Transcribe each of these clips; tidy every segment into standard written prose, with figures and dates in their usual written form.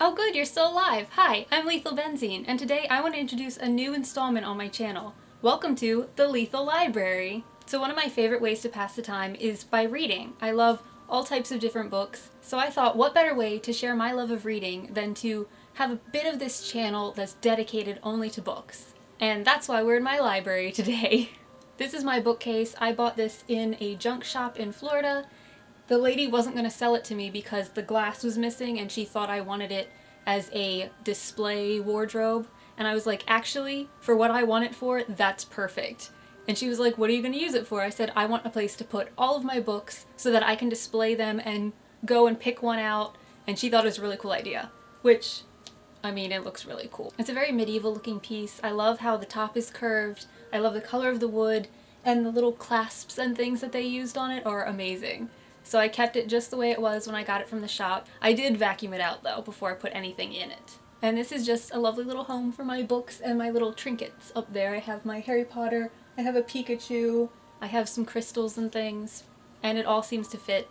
Oh good, you're still alive! Hi, I'm LethalBenzine, and today I want to introduce a new installment on my channel. Welcome to the Lethal Library! So one of my favorite ways to pass the time is by reading. I love all types of different books, so I thought what better way to share my love of reading than to have a bit of this channel that's dedicated only to books. And that's why we're in my library today. This is my bookcase. I bought this in a junk shop in Florida. The lady wasn't going to sell it to me because the glass was missing and she thought I wanted it as a display wardrobe. And I was like, actually, for what I want it for, that's perfect. And she was like, what are you going to use it for? I said, I want a place to put all of my books so that I can display them and go and pick one out. And she thought it was a really cool idea, which, I mean, it looks really cool. It's a very medieval looking piece. I love how the top is curved. I love the color of the wood, and the little clasps and things that they used on it are amazing. So I kept it just the way it was when I got it from the shop. I did vacuum it out though before I put anything in it. And this is just a lovely little home for my books and my little trinkets up there. I have my Harry Potter, I have a Pikachu, I have some crystals and things, and it all seems to fit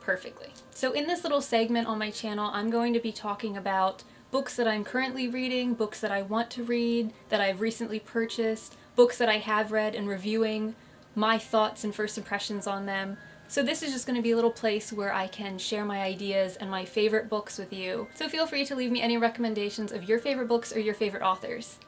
perfectly. So in this little segment on my channel, I'm going to be talking about books that I'm currently reading, books that I want to read, that I've recently purchased, books that I have read and reviewing, my thoughts and first impressions on them. So this is just going to be a little place where I can share my ideas and my favorite books with you. So feel free to leave me any recommendations of your favorite books or your favorite authors.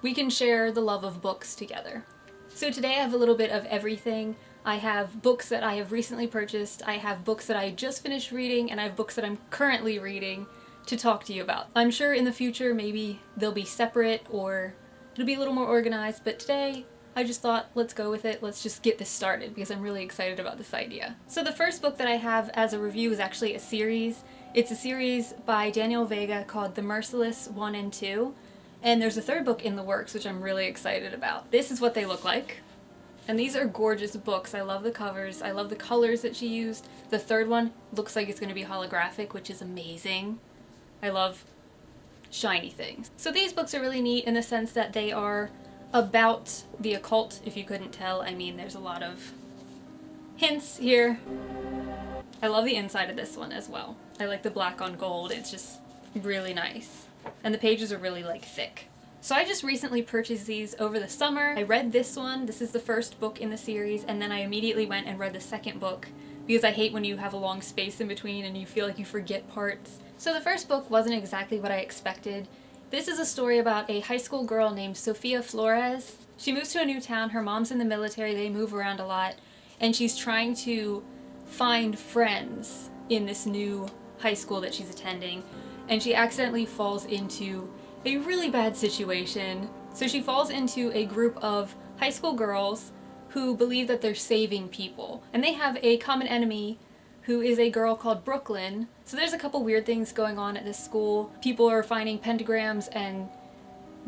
We can share the love of books together. So today I have a little bit of everything. I have books that I have recently purchased, I have books that I just finished reading, and I have books that I'm currently reading to talk to you about. I'm sure in the future maybe they'll be separate or it'll be a little more organized, but today I just thought, let's go with it, let's just get this started because I'm really excited about this idea. So the first book that I have as a review is actually a series. It's a series by Danielle Vega called The Merciless 1 and 2, and there's a third book in the works which I'm really excited about. This is what they look like. And these are gorgeous books. I love the covers, I love the colors that she used. The third one looks like it's going to be holographic, which is amazing. I love shiny things. So these books are really neat in the sense that they are about the occult, if you couldn't tell. I mean, there's a lot of hints here. I love the inside of this one as well. I like the black on gold. It's just really nice. And the pages are really like thick. So I just recently purchased these over the summer. I read this one. This is the first book in the series, and then I immediately went and read the second book because I hate when you have a long space in between and you feel like you forget parts. So the first book wasn't exactly what I expected. This is a story about a high school girl named Sofia Flores. She moves to a new town, her mom's in the military, they move around a lot, and she's trying to find friends in this new high school that she's attending, and she accidentally falls into a really bad situation. So she falls into a group of high school girls who believe that they're saving people, and they have a common enemy who is a girl called Brooklyn. So there's a couple weird things going on at this school. People are finding pentagrams and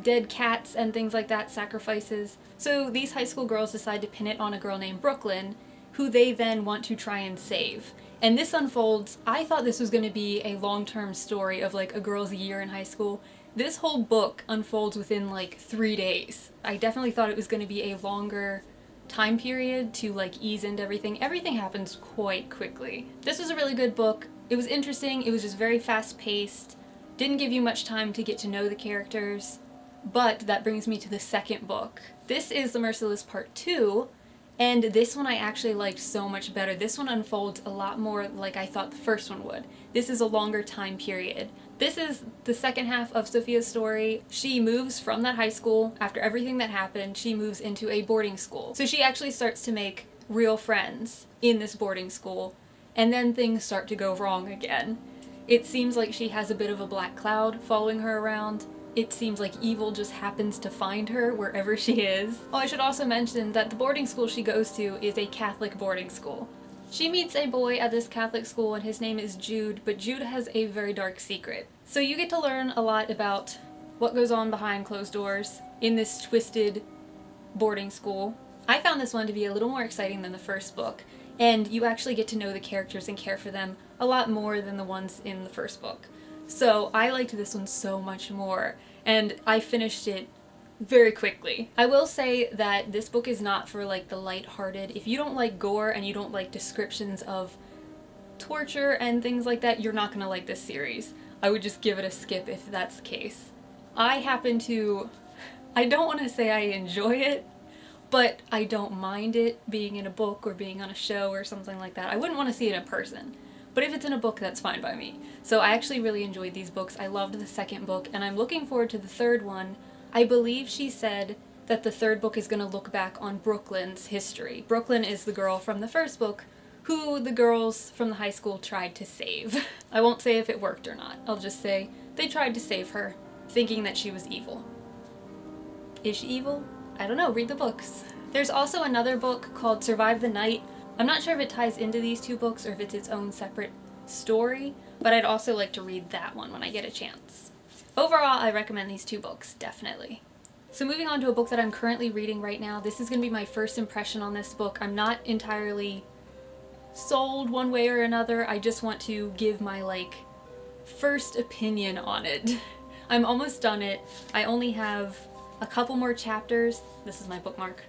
dead cats and things like that, sacrifices. So these high school girls decide to pin it on a girl named Brooklyn, who they then want to try and save. And this unfolds, I thought this was going to be a long-term story of like a girl's year in high school. This whole book unfolds within like 3 days. I definitely thought it was going to be a longer time period to like ease into everything. Everything happens quite quickly. This was a really good book. It was interesting, it was just very fast-paced, didn't give you much time to get to know the characters, but that brings me to the second book. This is The Merciless Part 2, and this one I actually liked so much better. This one unfolds a lot more like I thought the first one would. This is a longer time period. This is the second half of Sophia's story. She moves from that high school. After everything that happened, she moves into a boarding school. So she actually starts to make real friends in this boarding school, and then things start to go wrong again. It seems like she has a bit of a black cloud following her around. It seems like evil just happens to find her wherever she is. Oh, I should also mention that the boarding school she goes to is a Catholic boarding school. She meets a boy at this Catholic school and his name is Jude, but Jude has a very dark secret. So you get to learn a lot about what goes on behind closed doors in this twisted boarding school. I found this one to be a little more exciting than the first book, and you actually get to know the characters and care for them a lot more than the ones in the first book. So I liked this one so much more, and I finished it very quickly. I will say that this book is not for like the lighthearted. If you don't like gore and you don't like descriptions of torture and things like that, you're not gonna like this series. I would just give it a skip if that's the case. I don't want to say I enjoy it, but I don't mind it being in a book or being on a show or something like that. I wouldn't want to see it in person, but if it's in a book, that's fine by me. So I actually really enjoyed these books. I loved the second book, and I'm looking forward to the third one. I believe she said that the third book is going to look back on Brooklyn's history. Brooklyn is the girl from the first book who the girls from the high school tried to save. I won't say if it worked or not. I'll just say they tried to save her, thinking that she was evil. Is she evil? I don't know, read the books. There's also another book called Survive the Night. I'm not sure if it ties into these two books or if it's its own separate story, but I'd also like to read that one when I get a chance. Overall, I recommend these two books, definitely. So moving on to a book that I'm currently reading right now. This is going to be my first impression on this book. I'm not entirely sold one way or another. I just want to give my first opinion on it. I'm almost done it. I only have a couple more chapters. This is my bookmark.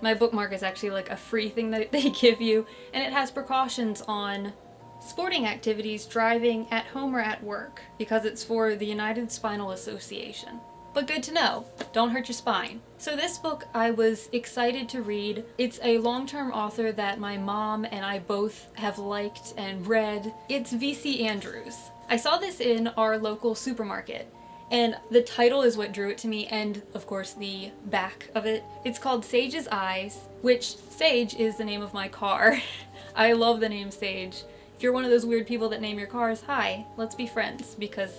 My bookmark is actually a free thing that they give you, and it has precautions on sporting activities, driving, at home or at work, because it's for the United Spinal Association. But good to know. Don't hurt your spine. So this book I was excited to read. It's a long-term author that my mom and I both have liked and read. It's V.C. Andrews. I saw this in our local supermarket, and the title is what drew it to me, and of course the back of it. It's called Sage's Eyes, which Sage is the name of my car. I love the name Sage. If you're one of those weird people that name your cars, hi, let's be friends, because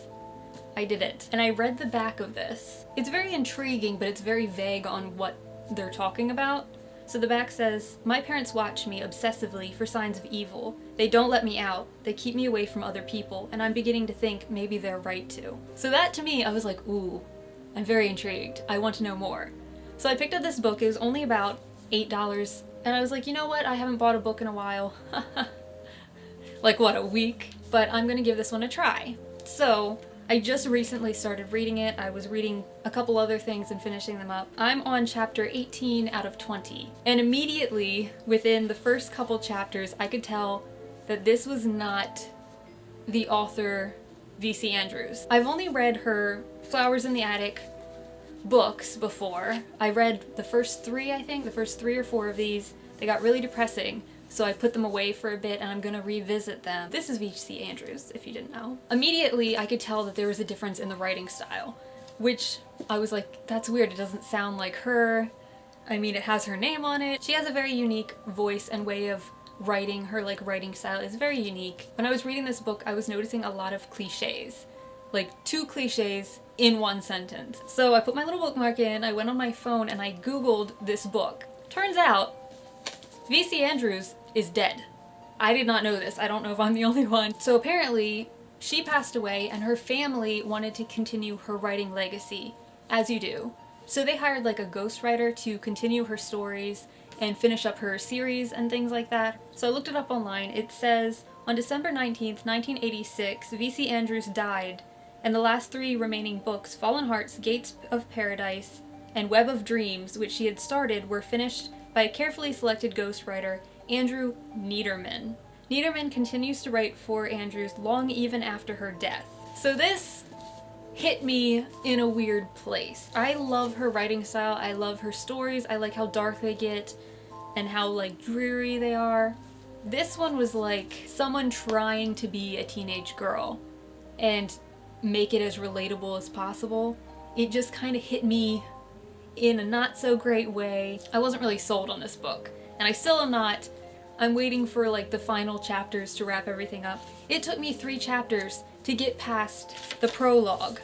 I did it. And I read the back of this. It's very intriguing, but it's very vague on what they're talking about. So the back says, "My parents watch me obsessively for signs of evil. They don't let me out. They keep me away from other people, and I'm beginning to think maybe they're right to." So that to me, I was like, ooh, I'm very intrigued. I want to know more. So I picked up this book. It was only about $8, and I was like, you know what? I haven't bought a book in a while. A week? But I'm gonna give this one a try. So I just recently started reading it. I was reading a couple other things and finishing them up. I'm on chapter 18 out of 20. And immediately, within the first couple chapters, I could tell that this was not the author V.C. Andrews. I've only read her Flowers in the Attic books before. I read the first three, I think, the first 3 or 4 of these. They got really depressing. So I put them away for a bit, and I'm gonna revisit them. This is V.C. Andrews, if you didn't know. Immediately, I could tell that there was a difference in the writing style, which I was like, that's weird, it doesn't sound like her. I mean, it has her name on it. She has a very unique voice and way of writing. Her writing style is very unique. When I was reading this book, I was noticing a lot of cliches. 2 cliches in one sentence. So I put my little bookmark in, I went on my phone, and I Googled this book. Turns out, V.C. Andrews is dead. I did not know this. I don't know if I'm the only one. So apparently, she passed away and her family wanted to continue her writing legacy, as you do. So they hired a ghostwriter to continue her stories and finish up her series and things like that. So I looked it up online. It says, on December 19th, 1986, V.C. Andrews died, and the last 3 remaining books, Fallen Hearts, Gates of Paradise, and Web of Dreams, which she had started, were finished by a carefully selected ghostwriter, Andrew Neiderman. Neiderman continues to write for Andrews long even after her death. So this hit me in a weird place. I love her writing style, I love her stories, I like how dark they get and how dreary they are. This one was like someone trying to be a teenage girl and make it as relatable as possible. It just kind of hit me in a not so great way. I wasn't really sold on this book, and I still am not. I'm waiting for the final chapters to wrap everything up. It took me 3 chapters to get past the prologue.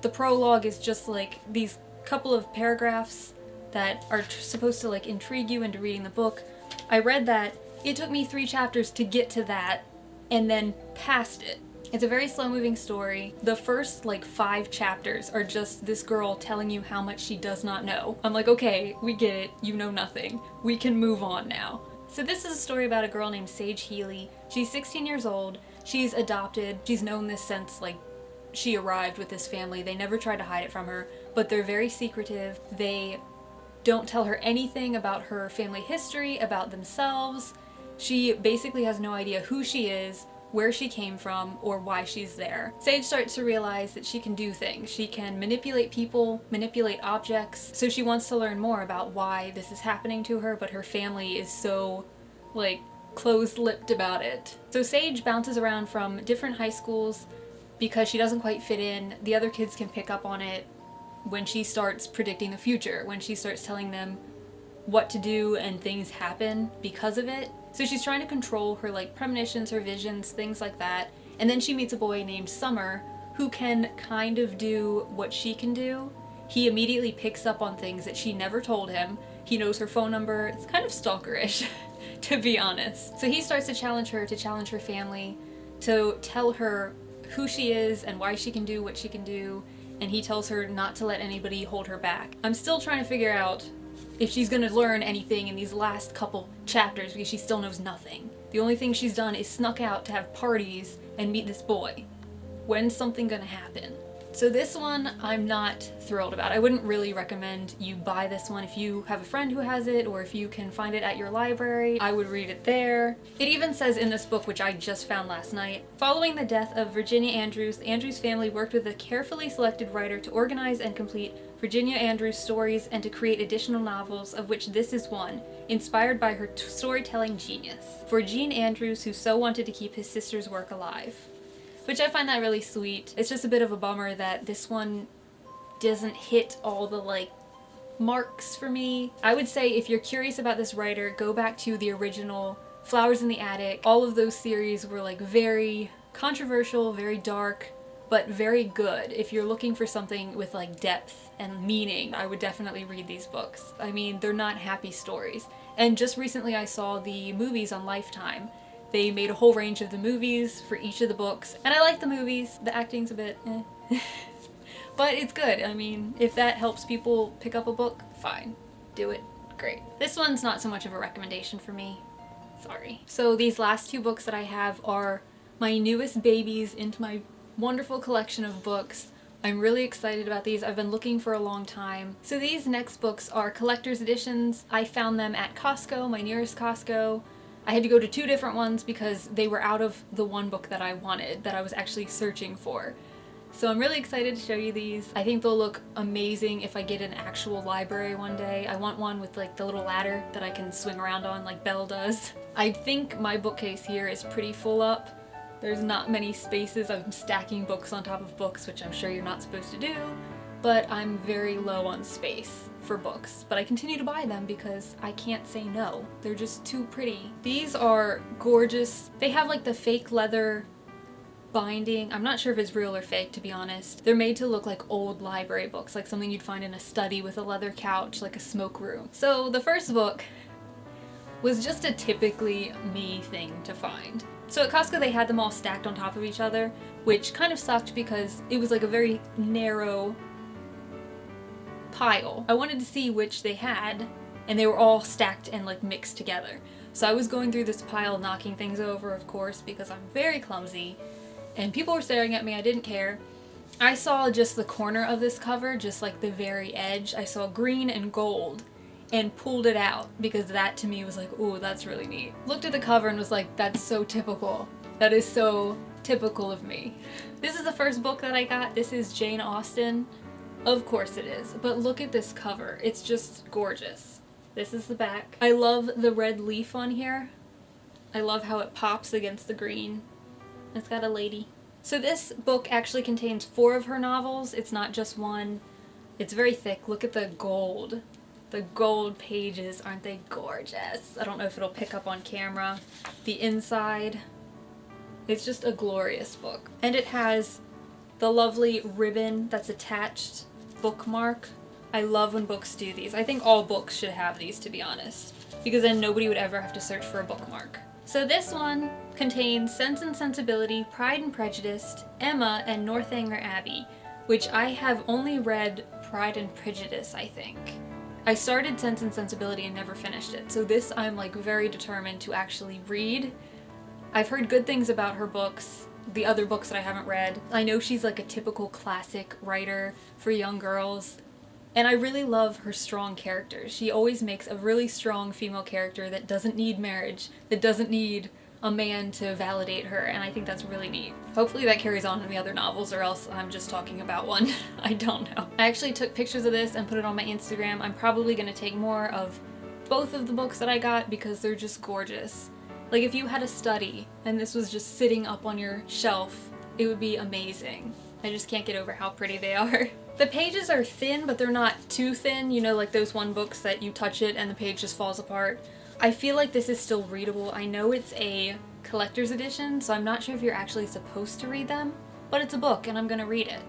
The prologue is just these couple of paragraphs that are supposed to intrigue you into reading the book. I read that. It took me 3 chapters to get to that and then past it. It's a very slow-moving story. The first 5 chapters are just this girl telling you how much she does not know. I'm like, okay, we get it. You know nothing. We can move on now. So this is a story about a girl named Sage Healy. She's 16 years old. She's adopted. She's known this since she arrived with this family. They never tried to hide it from her, but they're very secretive. They don't tell her anything about her family history, about themselves. She basically has no idea who she is, where she came from or why she's there. Sage starts to realize that she can do things. She can manipulate people, manipulate objects, so she wants to learn more about why this is happening to her, but her family is so, like, closed-lipped about it. So Sage bounces around from different high schools because she doesn't quite fit in. The other kids can pick up on it when she starts predicting the future, when she starts telling them what to do and things happen because of it. So she's trying to control her like premonitions, her visions, things like that. And then she meets a boy named Summer who can kind of do what she can do. He immediately picks up on things that she never told him. He knows her phone number. It's kind of stalkerish, to be honest. So he starts to challenge her family, to tell her who she is and why she can do what she can do. And he tells her not to let anybody hold her back. I'm still trying to figure out if she's gonna learn anything in these last couple chapters because she still knows nothing. The only thing she's done is snuck out to have parties and meet this boy. When's something gonna happen? So this one I'm not thrilled about. I wouldn't really recommend you buy this one. If you have a friend who has it or if you can find it at your library, I would read it there. It even says in this book, which I just found last night, following the death of Virginia Andrews, the Andrews family worked with a carefully selected writer to organize and complete Virginia Andrews' stories and to create additional novels, of which this is one, inspired by her storytelling genius. For Gene Andrews, who so wanted to keep his sister's work alive. Which I find that really sweet. It's just a bit of a bummer that this one doesn't hit all the like marks for me. I would say if you're curious about this writer, go back to the original Flowers in the Attic. All of those series were like very controversial, very dark, but very good. If you're looking for something with like depth and meaning, I would definitely read these books. I mean, they're not happy stories. And just recently I saw the movies on Lifetime. They made a whole range of the movies for each of the books, and I like the movies. The acting's a bit eh. But it's good. I mean, if that helps people pick up a book, fine. Do it. Great. This one's not so much of a recommendation for me. Sorry. So these last two books that I have are my newest babies into my wonderful collection of books. I'm really excited about these. I've been looking for a long time. So these next books are collector's editions. I found them at Costco, my nearest Costco. I had to go to two different ones because they were out of the one book that I wanted, that I was actually searching for. So I'm really excited to show you these. I think they'll look amazing if I get an actual library one day. I want one with like the little ladder that I can swing around on like Belle does. I think my bookcase here is pretty full up. There's not many spaces. I'm stacking books on top of books, which I'm sure you're not supposed to do, but I'm very low on space for books. But I continue to buy them because I can't say no. They're just too pretty. These are gorgeous. They have like the fake leather binding. I'm not sure if it's real or fake, to be honest. They're made to look like old library books, like something you'd find in a study with a leather couch, like a smoke room. So the first book was just a typically me thing to find. So at Costco they had them all stacked on top of each other, which kind of sucked because it was like a very narrow pile. I wanted to see which they had, and they were all stacked and like mixed together. So I was going through this pile, knocking things over, of course, because I'm very clumsy, and people were staring at me. I didn't care. I saw just the corner of this cover, just like the very edge. I saw green and gold and pulled it out because that to me was like, ooh, that's really neat. Looked at the cover and was like, that's so typical. That is so typical of me. This is the first book that I got. This is Jane Austen. Of course it is, but look at this cover. It's just gorgeous. This is the back. I love the red leaf on here. I love how it pops against the green. It's got a lady. So this book actually contains 4 of her novels. It's not just one. It's very thick. Look at the gold. The gold pages, aren't they gorgeous? I don't know if it'll pick up on camera. The inside, it's just a glorious book. And it has the lovely ribbon that's attached bookmark. I love when books do these. I think all books should have these, to be honest, because then nobody would ever have to search for a bookmark. So this one contains Sense and Sensibility, Pride and Prejudice, Emma, and Northanger Abbey, which I have only read Pride and Prejudice, I think. I started Sense and Sensibility and never finished it, so this I'm like very determined to actually read. I've heard good things about her books, the other books that I haven't read. I know she's like a typical classic writer for young girls, and I really love her strong characters. She always makes a really strong female character that doesn't need marriage, that doesn't need a man to validate her, and I think that's really neat. Hopefully that carries on in the other novels, or else I'm just talking about one. I don't know. I actually took pictures of this and put it on my Instagram. I'm probably gonna take more of both of the books that I got because they're just gorgeous. Like if you had a study and this was just sitting up on your shelf, it would be amazing. I just can't get over how pretty they are. The pages are thin, but they're not too thin, you know, like those one books that you touch it and the page just falls apart. I feel like this is still readable. I know it's a collector's edition, so I'm not sure if you're actually supposed to read them, but it's a book and I'm gonna read it,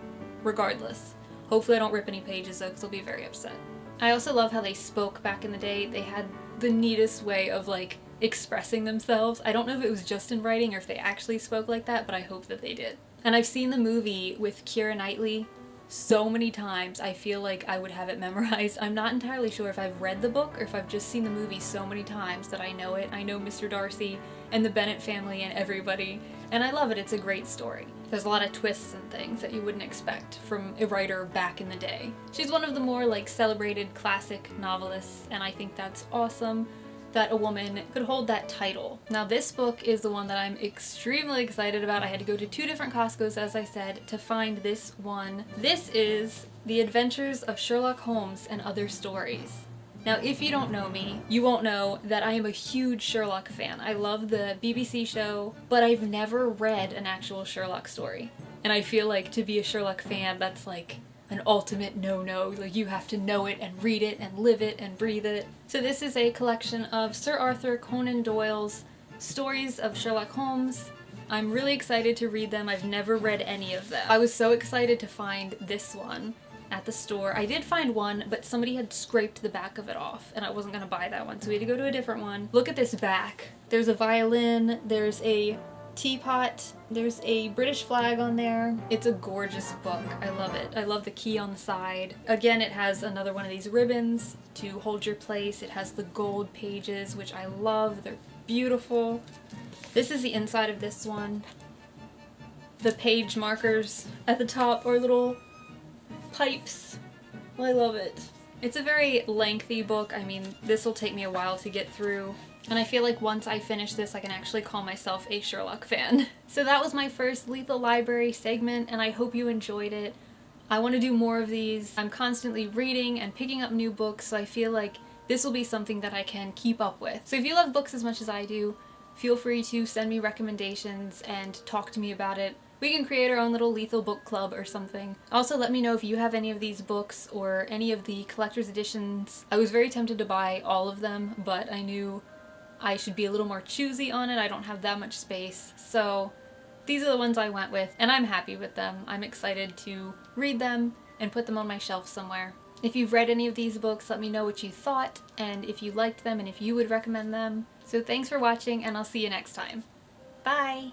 regardless. Hopefully I don't rip any pages though, because I'll be very upset. I also love how they spoke back in the day. They had the neatest way of like expressing themselves. I don't know if it was just in writing or if they actually spoke like that, but I hope that they did. And I've seen the movie with Keira Knightley so many times, I feel like I would have it memorized. I'm not entirely sure if I've read the book or if I've just seen the movie so many times that I know it. I know Mr. Darcy and the Bennet family and everybody, and I love it. It's a great story. There's a lot of twists and things that you wouldn't expect from a writer back in the day. She's one of the more like celebrated classic novelists, and I think that's awesome that a woman could hold that title. Now this book is the one that I'm extremely excited about. I had to go to 2 different Costco's, as I said, to find this one. This is The Adventures of Sherlock Holmes and Other Stories. Now if you don't know me, you won't know that I am a huge Sherlock fan. I love the BBC show, but I've never read an actual Sherlock story. And I feel like to be a Sherlock fan, that's like an ultimate no-no. Like you have to know it and read it and live it and breathe it. So this is a collection of Sir Arthur Conan Doyle's stories of Sherlock Holmes. I'm really excited to read them. I've never read any of them. I was so excited to find this one at the store. I did find one, but somebody had scraped the back of it off and I wasn't gonna buy that one, so we had to go to a different one. Look at this back. There's a violin, there's a teapot, there's a British flag on there. It's a gorgeous book. I love it. I love the key on the side. Again, it has another one of these ribbons to hold your place. It has the gold pages, which I love. They're beautiful. This is the inside of this one. The page markers at the top are little pipes. I love it. It's a very lengthy book. I mean, this will take me a while to get through. And I feel like once I finish this, I can actually call myself a Sherlock fan. So that was my first Lethal Library segment, and I hope you enjoyed it. I want to do more of these. I'm constantly reading and picking up new books, so I feel like this will be something that I can keep up with. So if you love books as much as I do, feel free to send me recommendations and talk to me about it. We can create our own little Lethal book club or something. Also, let me know if you have any of these books or any of the collector's editions. I was very tempted to buy all of them, but I knew I should be a little more choosy on it. I don't have that much space. So these are the ones I went with, and I'm happy with them. I'm excited to read them and put them on my shelf somewhere. If you've read any of these books, let me know what you thought and if you liked them and if you would recommend them. So thanks for watching, and I'll see you next time. Bye!